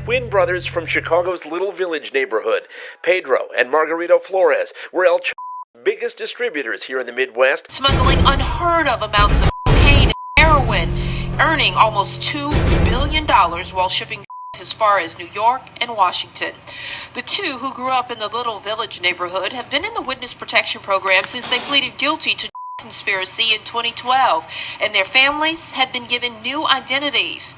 twin brothers from Chicago's Little Village neighborhood. Pedro and Margarito Flores were El Chapo's biggest distributors here in the Midwest, smuggling unheard of amounts of cocaine and heroin, earning almost $2 billion while shipping as far as New York and Washington. The two, who grew up in the Little Village neighborhood, have been in the witness protection program since they pleaded guilty to conspiracy in 2012, and their families have been given new identities.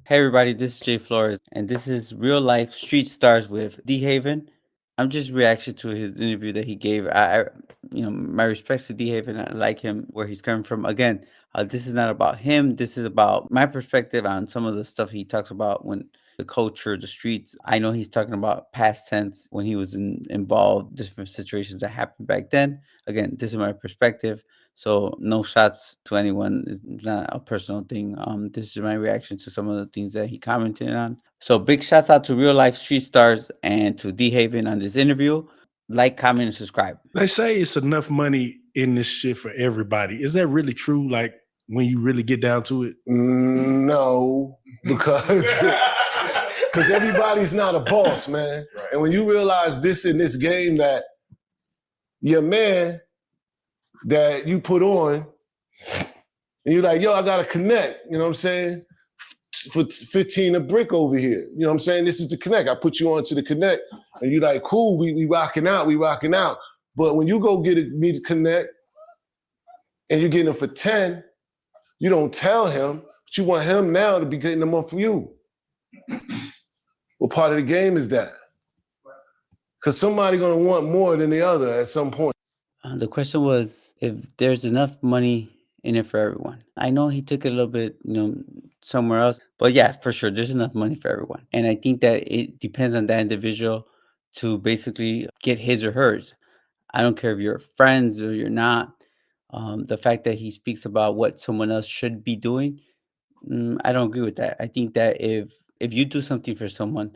Hey everybody, this is Jay Flores, and this is Real Lyfe Street Starz with DeHaven. I'm just reaction to his interview that he gave. My respects to DeHaven. I like him where he's coming from. Again, this is not about him. This is about my perspective on some of the stuff he talks about when the culture, the streets. I know he's talking about past tense when he was involved, different situations that happened back then. Again, this is my perspective. So no shots to anyone. It's not a personal thing. This is my reaction to some of the things that he commented on. So big shouts out to Real Lyfe Street Starz and to DeHaven on this interview. Like, comment, and subscribe. They say it's enough money in this shit for everybody. Is that really true? Like when you really get down to it? No, because everybody's not a boss, man. Right. And when you realize this in this game that your man that you put on, and you're like, yo, I gotta connect, you know what I'm saying? For 15 a brick over here. You know what I'm saying? This is the connect. I put you on to the connect, and you're like, cool, we rocking out, we rocking out. But when you go get me to connect, and you're getting them for 10, you don't tell him, but you want him now to be getting them up for you. What part of the game is that? Because somebody gonna want more than the other at some point. The question was if there's enough money in it for everyone. I know he took it a little bit, somewhere else, but yeah, for sure, there's enough money for everyone. And I think that it depends on that individual to basically get his or hers. I don't care if you're friends or you're not. The fact that he speaks about what someone else should be doing, I don't agree with that. I think that if you do something for someone,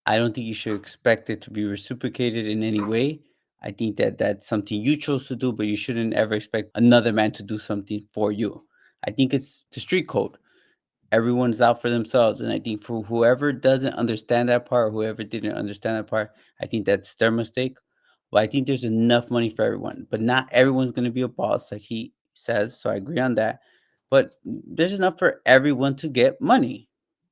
I don't think you should expect it to be reciprocated in any way. I think that that's something you chose to do, but you shouldn't ever expect another man to do something for you. I think it's the street code. Everyone's out for themselves. And I think for whoever doesn't understand that part, or whoever didn't understand that part, I think that's their mistake. But I think there's enough money for everyone. But not everyone's going to be a boss, like he says. So I agree on that. But there's enough for everyone to get money.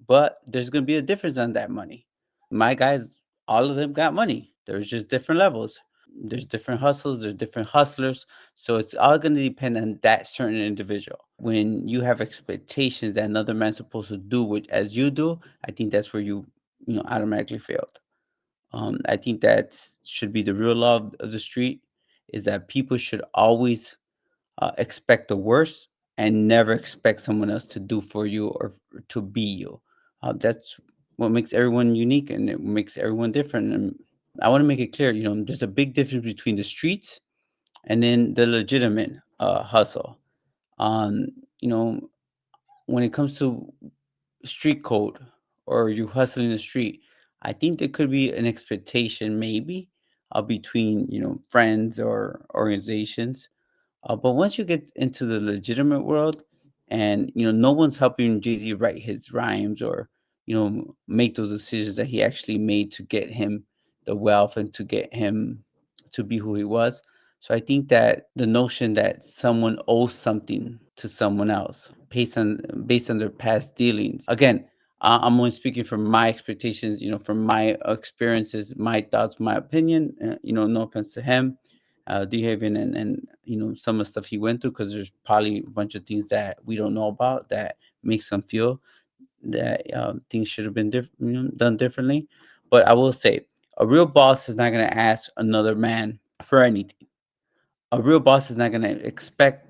But there's going to be a difference on that money. My guys, all of them got money. There's just different levels. There's different hustles, there's different hustlers. So it's all going to depend on that certain individual. When you have expectations that another man's supposed to do what as you do, I think that's where you automatically failed. I think that should be the real law of the street, is that people should always expect the worst and never expect someone else to do for you or to be you. That's what makes everyone unique, and it makes everyone different. And I want to make it clear, there's a big difference between the streets and then the legitimate hustle. Um, you know, when it comes to street code or you hustling the street, I think there could be an expectation maybe between, friends or organizations. But once you get into the legitimate world and, no one's helping Jay-Z write his rhymes or, make those decisions that he actually made to get him the wealth and to get him to be who he was. So I think that the notion that someone owes something to someone else based on their past dealings. Again, I'm only speaking from my expectations, from my experiences, my thoughts, my opinion. No offense to him, DeHaven, and some of the stuff he went through, because there's probably a bunch of things that we don't know about that makes him feel that things should have been done differently. But I will say, a real boss is not going to ask another man for anything. A real boss is not going to expect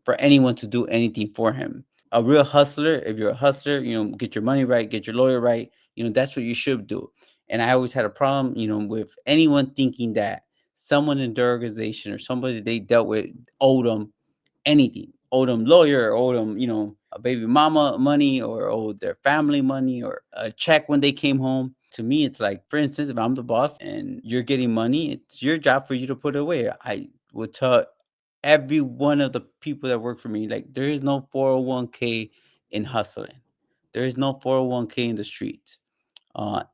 for anyone to do anything for him. A real hustler, if you're a hustler, get your money right, get your lawyer right, that's what you should do. And I always had a problem, with anyone thinking that someone in their organization or somebody they dealt with owed them anything, owed them lawyer, owed them, a baby mama money, or owed their family money, or a check when they came home. To me, it's like, for instance, if I'm the boss and you're getting money, it's your job for you to put it away. would tell every one of the people that work for me, like, there is no 401k in hustling. There is no 401k in the streets.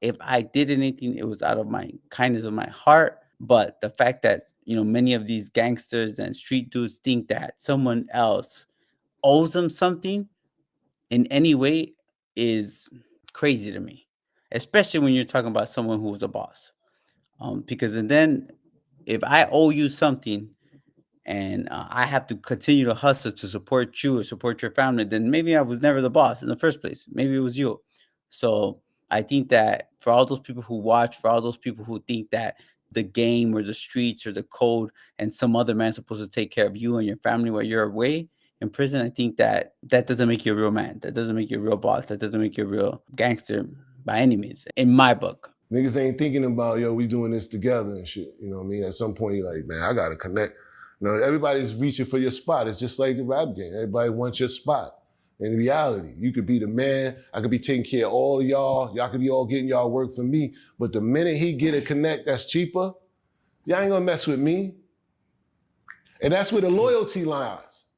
If I did anything, it was out of my kindness of my heart. But the fact that, many of these gangsters and street dudes think that someone else owes them something in any way is crazy to me, especially when you're talking about someone who was a boss. Because and then if I owe you something and I have to continue to hustle to support you or support your family, then maybe I was never the boss in the first place. Maybe it was you. So I think that for all those people who watch, for all those people who think that the game or the streets or the code and some other man's supposed to take care of you and your family while you're away in prison, I think that that doesn't make you a real man. That doesn't make you a real boss. That doesn't make you a real gangster by any means, in my book. Niggas ain't thinking about, yo, we doing this together and shit. You know what I mean? At some point, you're like, man, I gotta connect. Everybody's reaching for your spot. It's just like the rap game. Everybody wants your spot. In reality, you could be the man. I could be taking care of all of y'all. Y'all could be all getting y'all work for me. But the minute he get a connect that's cheaper, y'all ain't gonna mess with me. And that's where the loyalty lies.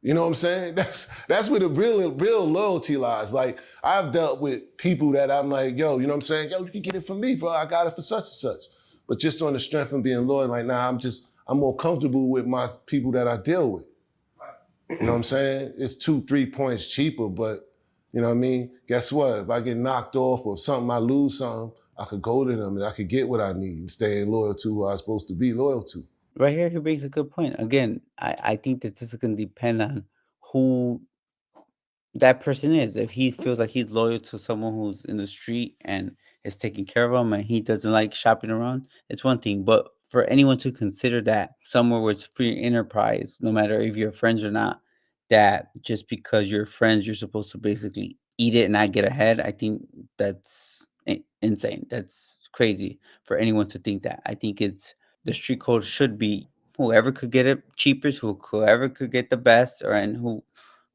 You know what I'm saying? That's where the real loyalty lies. Like, I've dealt with people that I'm like, yo, you know what I'm saying? Yo, you can get it from me, bro. I got it for such and such. But just on the strength of being loyal, like, nah, I'm more comfortable with my people that I deal with. You know what I'm saying? It's 2-3 points cheaper, but you know what I mean? Guess what? If I get knocked off or something, I lose something, I could go to them and I could get what I need, staying loyal to who I'm supposed to be loyal to. Right here, he makes a good point. Again, I think that this is going to depend on who that person is. If he feels like he's loyal to someone who's in the street and is taking care of him and he doesn't like shopping around, it's one thing. But for anyone to consider that somewhere where it's free enterprise, no matter if you're friends or not, that just because you're friends, you're supposed to basically eat it and not get ahead, I think that's insane. That's crazy for anyone to think that. I think it's the street code should be whoever could get it cheapest, whoever could get the best, and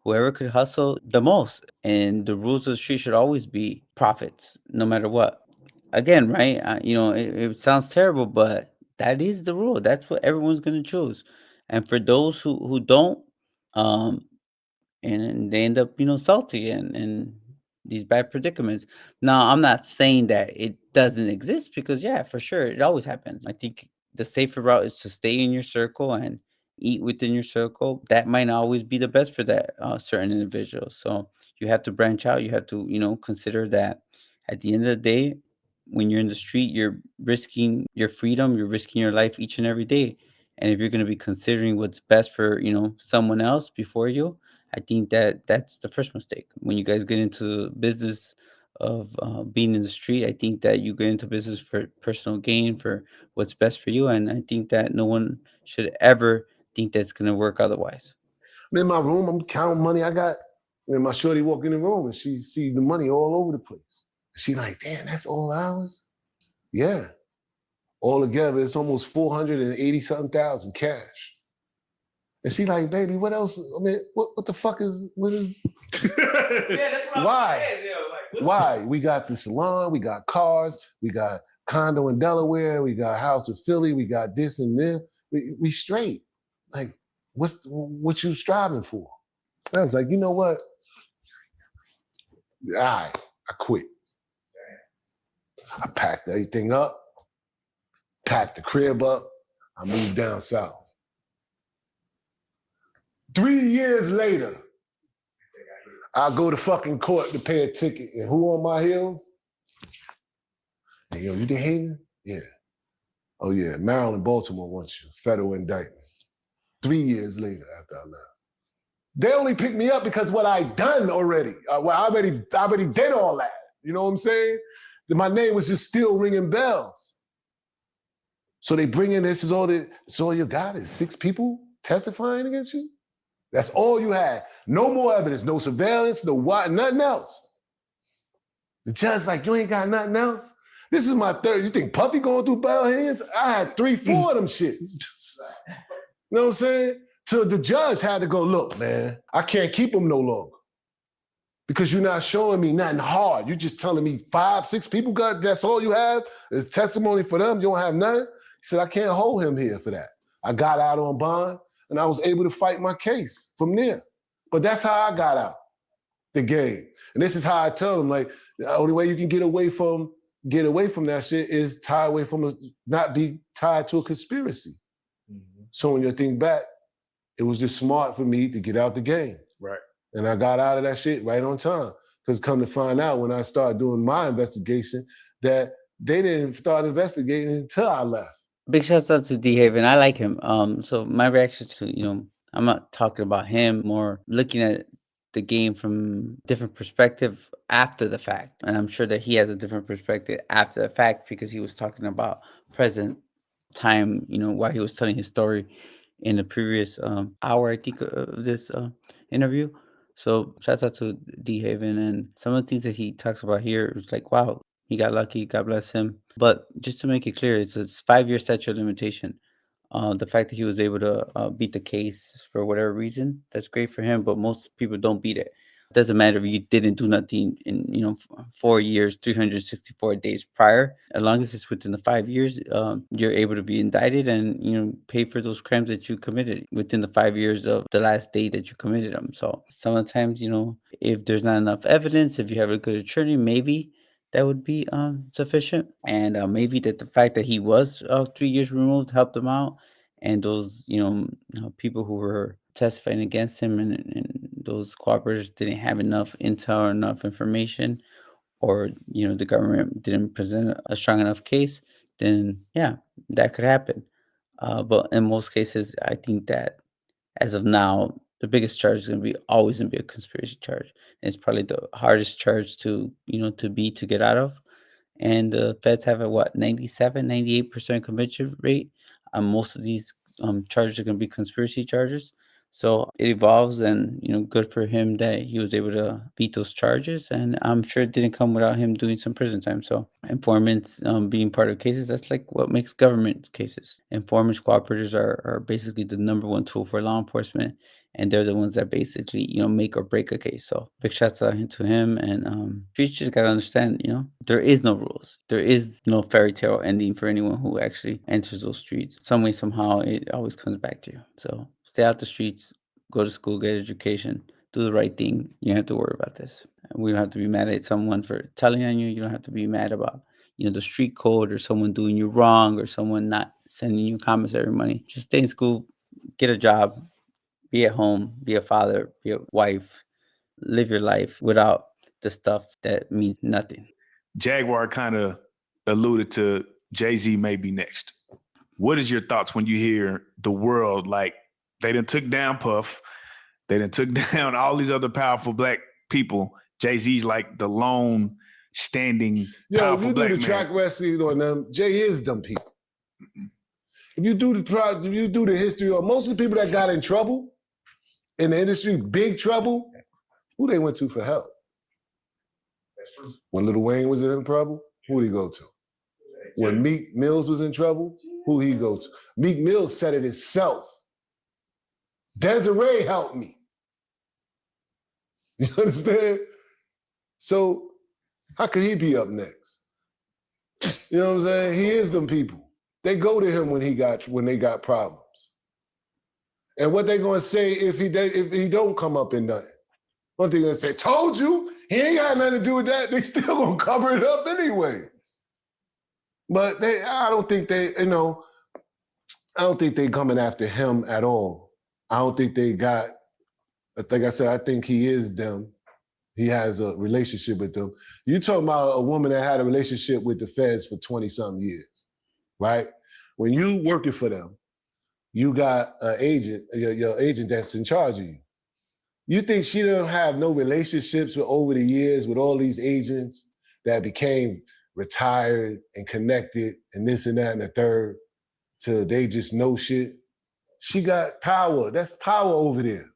whoever could hustle the most. And the rules of the street should always be profits, no matter what. Again, right? It sounds terrible, but that is the rule. That's what everyone's going to choose. And for those who don't, um, and they end up, salty and these bad predicaments. Now, I'm not saying that it doesn't exist because, yeah, for sure, it always happens. I think the safer route is to stay in your circle and eat within your circle. That might not always be the best for that certain individual. So you have to branch out. You have to, consider that at the end of the day, when you're in the street, you're risking your freedom, you're risking your life each and every day. And if you're going to be considering what's best for, someone else before you, I think that that's the first mistake. When you guys get into business of being in the street, I think that you get into business for personal gain, for what's best for you. And I think that no one should ever think that's going to work otherwise. I'm in my room, I'm counting money I got. And my shorty walk in the room and she see the money all over the place. She like, damn, that's all ours? Yeah. All together, it's almost 480-something thousand cash. And she like, baby, what else? I mean, what the fuck is, what is? Yeah, that's what Why? I'm saying. Like, Why? We got the salon, we got cars, we got condo in Delaware, we got house in Philly, we got this and this. We straight. Like, what you striving for? I was like, you know what? All right, I quit. I packed everything up, packed the crib up, I moved down south. 3 years later, I go to fucking court to pay a ticket, and who on my heels? Hey, yo, you DeHaven? Yeah. Oh yeah, Maryland, Baltimore wants you, federal indictment. 3 years later after I left. They only picked me up because what I done already. I already did all that. You know what I'm saying? My name was just still ringing bells. So they bring in, this is all you got is 6 people testifying against you? That's all you had. No more evidence, no surveillance, no what, nothing else. The judge's like, you ain't got nothing else? This is my third. You think Puppy going through bail hands? I had 3, 4 of them shits. You know what I'm saying? So the judge had to go, look, man, I can't keep him no longer. Because you're not showing me nothing hard. You're just telling me 5, 6 people got, that's all you have? Is testimony for them, you don't have nothing? He said, I can't hold him here for that. I got out on bond, and I was able to fight my case from there. But that's how I got out the game. And this is how I tell them, like, the only way you can get away from that shit is not be tied to a conspiracy. Mm-hmm. So when you think back, it was just smart for me to get out the game. Right. And I got out of that shit right on time. Because come to find out, when I started doing my investigation, that they didn't start investigating until I left. Big shouts out to DeHaven. I like him. So my reaction to, I'm not talking about him, more looking at the game from different perspective after the fact. And I'm sure that he has a different perspective after the fact because he was talking about present time, while he was telling his story in the previous hour, I think, of this interview. So shout out to DeHaven, and some of the things that he talks about here is like, wow, he got lucky. God bless him. But just to make it clear, it's 5-year statute of limitation. The fact that he was able to beat the case for whatever reason, that's great for him. But most people don't beat it. It doesn't matter if you didn't do nothing in 4 years, 364 days prior. As long as it's within the 5 years, you're able to be indicted and pay for those crimes that you committed within the 5 years of the last day that you committed them. So sometimes if there's not enough evidence, if you have a good attorney, maybe that would be sufficient. And maybe that the fact that he was 3 years removed helped him out. And those, people who were testifying against him and those cooperators didn't have enough intel or enough information, or, the government didn't present a strong enough case, then yeah, that could happen. But in most cases, I think that as of now, the biggest charge is always going to be a conspiracy charge. And it's probably the hardest charge to get out of. And the feds have a 97, 98% conviction rate. Most of these charges are going to be conspiracy charges. So it evolves, and good for him that he was able to beat those charges. And I'm sure it didn't come without him doing some prison time. So informants being part of cases, that's like what makes government cases. Informants, cooperators are basically the number one tool for law enforcement, and they're the ones that basically make or break a case. So big shouts out to him. And streets just gotta understand, there is no rules. There is no fairy tale ending for anyone who actually enters those streets. Some way, somehow, it always comes back to you. So stay out the streets, go to school, get education, do the right thing. You don't have to worry about this. We don't have to be mad at someone for telling on you. You don't have to be mad about the street code, or someone doing you wrong, or someone not sending you commissary money. Just stay in school, get a job, be at home, be a father, be a wife, live your life without the stuff that means nothing. Jaguar kind of alluded to Jay-Z may be next. What is your thoughts when you hear the world, like, they done took down Puff, they done took down all these other powerful black people? Jay-Z's like the lone standing powerful black man. If you do the track wrestling on them, Jay is them people. If you do the history of most of the people that got in trouble in the industry, big trouble, who they went to for help? That's true. When Lil Wayne was in trouble, who did he go to? When Meek Mills was in trouble, who he go to? Meek Mills said it himself. Desiree helped me. You understand? So how could he be up next? You know what I'm saying? He is them people. They go to him when they got problems. And what they gonna say if he don't come up in nothing? One thing they say, told you, he ain't got nothing to do with that. They still gonna cover it up anyway. But I don't think they coming after him at all. I don't think they got, like I said, I think he is them. He has a relationship with them. You talking about a woman that had a relationship with the feds for 20-something years, right? When you working for them, you got an agent, your agent that's in charge of you. You think she don't have no relationships over the years with all these agents that became retired and connected and this and that and the third till they just know shit? She got power. That's power over there.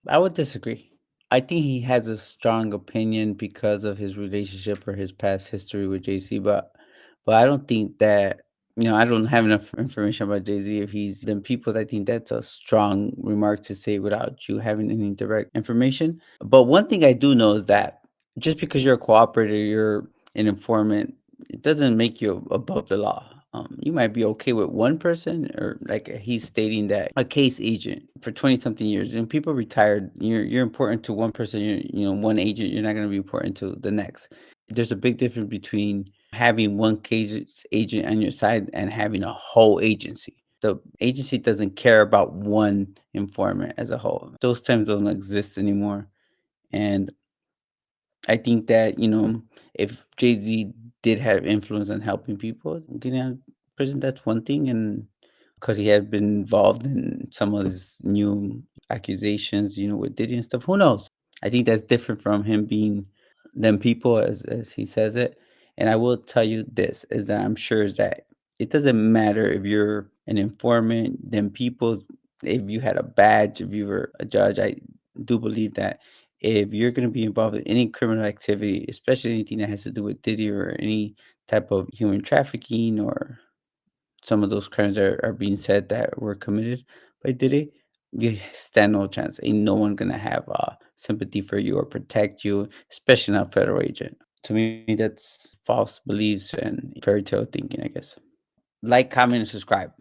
I would disagree. I think he has a strong opinion because of his relationship or his past history with Jay-Z, but I don't think that, I don't have enough information about Jay-Z. If he's them people, I think that's a strong remark to say without you having any direct information. But one thing I do know is that just because you're a cooperator, you're an informant, it doesn't make you above the law. You might be okay with one person, or like he's stating that a case agent for 20 something years, and people retired. You're important to one person. One agent. You're not going to be important to the next. There's a big difference between having one case agent on your side and having a whole agency. The agency doesn't care about one informant as a whole. Those terms don't exist anymore. And I think that, if Jay Z did have influence on helping people getting out of prison, that's one thing. And because he had been involved in some of these new accusations, with Diddy and stuff, who knows? I think that's different from him being them people, as he says it. And I will tell you this, is that I'm sure is that it doesn't matter if you're an informant, them people, if you had a badge, if you were a judge. I do believe that if you're going to be involved in any criminal activity, especially anything that has to do with Diddy or any type of human trafficking, or some of those crimes are being said that were committed by Diddy, you stand no chance. Ain't no one gonna have sympathy for you or protect you, especially not a federal agent. To me, that's false beliefs and fairy tale thinking, I guess. Like, comment, and subscribe.